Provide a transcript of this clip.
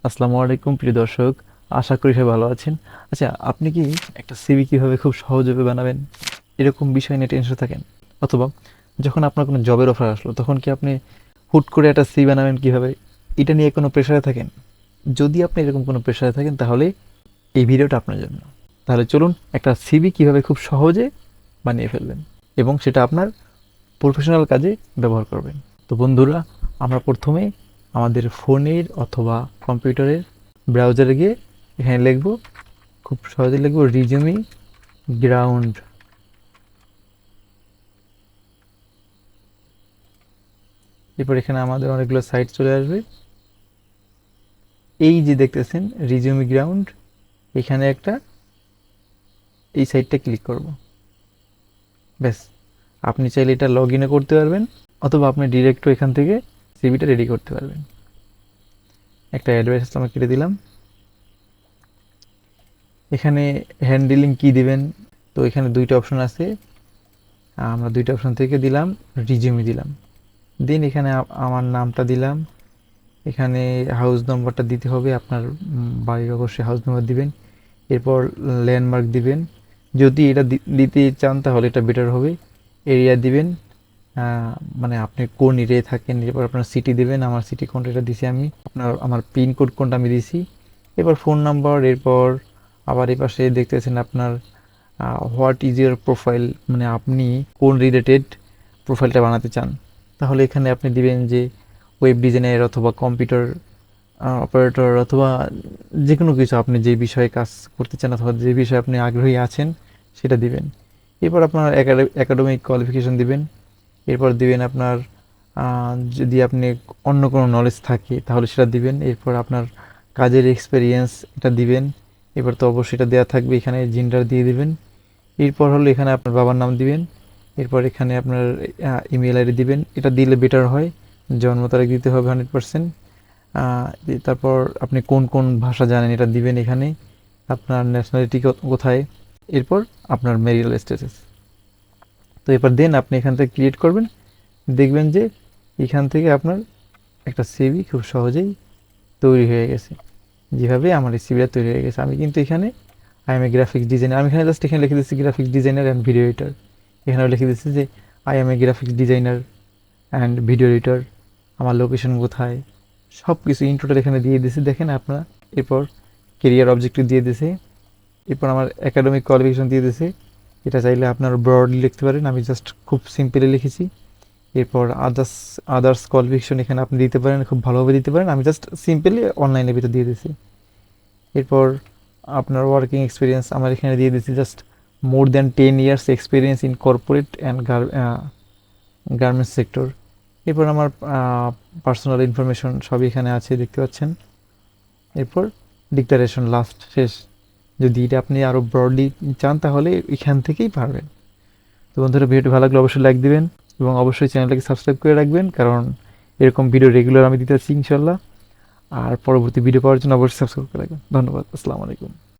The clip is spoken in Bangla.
আসসালামু আলাইকুম প্রিয় দর্শক, আশা করি সবাই ভালো আছেন। আচ্ছা, আপনি কি একটা সিভি কিভাবে খুব সহজভাবে বানাবেন এরকম বিষয় নিয়ে টেনশন থাকেন? অথবা যখন আপনার কোনো জবের অফার আসলো তখন কি আপনি হুট করে একটা সিভি বানাবেন কিভাবে, এটা নিয়ে কোনো প্রেশারে থাকেন? যদি আপনি এরকম কোনো প্রেশারে থাকেন তাহলে এই ভিডিওটা আপনার জন্য। তাহলে চলুন একটা সিভি কিভাবে খুব সহজে বানিয়ে ফেলবেন এবং সেটা আপনার প্রফেশনাল কাজে ব্যবহার করবেন। তো বন্ধুরা, আমরা প্রথমে আমাদের ফোনের অথবা কম্পিউটারের ব্রাউজারে গিয়ে এখানে লিখব, খুব সহজে লিখব রিজুমি গ্রাউন্ড। এরপর এখানে আমাদের অনেকগুলো সাইট চলে আসবে। এই যে দেখতেছেন রিজুমি গ্রাউন্ড, এখানে একটা এই সাইটটা ক্লিক করব। ব্যাস, আপনি চাইলে এটা লগ ইনও করতে পারবেন অথবা আপনি ডিরেক্টও এখান থেকে সিভিটা রেডি করতে পারবেন। একটা অ্যাডভাইস আমরা কেটে দিলাম। এখানে হ্যান্ডলিং কি দিবেন, তো এখানে দুইটা অপশন আছে, আমরা দুইটা অপশন থেকে দিলাম রিজিউমি দিলাম। দেন এখানে আমার নামটা দিলাম। এখানে হাউস নম্বরটা দিতে হবে, আপনার বাড়ির অবশ্যই হাউস নম্বর দিবেন। এরপর ল্যান্ডমার্ক দিবেন, যদি এটা দিতে চান তাহলে এটা বেটার হবে। এরিয়া দিবেন, মানে আপনি কোন এরিয়ায় থাকেন। এরপর আপনার সিটি দিবেন, আমার সিটি কোনটা এটা দিছি আমি, আমার পিনকোড কোনটা আমি দিছি। এরপর ফোন নাম্বার। এরপর আবার এই পাশে দেখতেছেন আপনার হোয়াট ইজ ইউর প্রোফাইল, মানে আপনি কোন রিলেটেড প্রোফাইলটা বানাতে চান। তাহলে এখানে আপনি দিবেন যে ওয়েব ডিজাইনার অথবা কম্পিউটার অপারেটর অথবা যে কোনো কিছু, আপনি যে বিষয়ে কাজ করতে চান অথবা যে বিষয়ে আপনি আগ্রহী আছেন সেটা দিবেন। এরপর আপনার একাডেমিক কোয়ালিফিকেশন দিবেন। এরপর দিবেন আপনার যদি আপনি অন্য কোনো নলেজ থাকে তাহলে সেটা দিবেন। এরপর আপনার কাজের এক্সপেরিয়েন্স এটা দিবেন। এবার তো অবশ্যই এটা দেওয়া থাকবে, এখানে জেন্ডার দিয়ে দিবেন। এরপর হলো এখানে আপনার বাবার নাম দিবেন। এরপর এখানে আপনার ইমেল আইডি দিবেন, এটা দিলে বেটার হয়। জন্ম তারিখ দিতে হবে 100%। তারপর আপনি কোন কোন ভাষা জানেন এটা দিবেন এখানে, আপনার ন্যাশনালিটি কোথায়। এরপর আপনার ম্যারিটাল স্ট্যাটাস। তো এরপর দেন আপনি এখান থেকে ক্রিয়েট করবেন, দেখবেন যে এখান থেকে আপনার একটা সিভি খুব সহজেই তৈরি হয়ে গেছে। যেভাবে আমার এই সিভিটা তৈরি হয়ে গেছে, আমি কিন্তু এখানে I M A graphics designer, আমি এখানে জাস্ট এখানে লিখে দিচ্ছি graphics designer and video editor. এখানেও লিখে দিচ্ছি যে I M A graphics designer and video editor, আমার লোকেশন কোথায়, সব কিছু ইন টোটাল এখানে দিয়ে দিয়েছি, দেখেন আপনারা। এরপর কেরিয়ার অবজেক্টিভ দিয়ে দিয়েছে। এরপর আমার একাডেমিক কোয়ালিফিকেশন দিয়ে দিয়েছে, এটা চাইলে আপনার ব্রডলি লিখতে পারেন, আমি জাস্ট খুব সিম্পলি লিখেছি। এরপর আদার্স কোয়ালিফিকেশন এখানে আপনি দিতে পারেন, খুব ভালোভাবে দিতে পারেন, আমি জাস্ট সিম্পলি অনলাইনের ভিতরে দিয়ে দিয়েছি। এরপর আপনার ওয়ার্কিং এক্সপিরিয়েন্স আমার এখানে দিয়ে দিয়েছি, just more than 10 years experience in corporate and garments sector. এরপর আমার পার্সোনাল ইনফরমেশন সবই এখানে আছে, দেখতে পাচ্ছেন। এরপর ডিক্লারেশন লাস্ট, শেষ। যদি এটা আপনি আরও ব্রডলি চান তাহলে এখান থেকেই পারবেন। তো বন্ধুরা, ভিডিওটি ভালো লাগলে অবশ্যই লাইক দিবেন এবং অবশ্যই চ্যানেলটাকে সাবস্ক্রাইব করে রাখবেন, কারণ এরকম ভিডিও রেগুলার আমি দিতে চাচ্ছি ইনশাল্লাহ। আর পরবর্তী ভিডিও পাওয়ার জন্য অবশ্যই সাবস্ক্রাইব করে রাখবেন। ধন্যবাদ। আসসালামু আলাইকুম।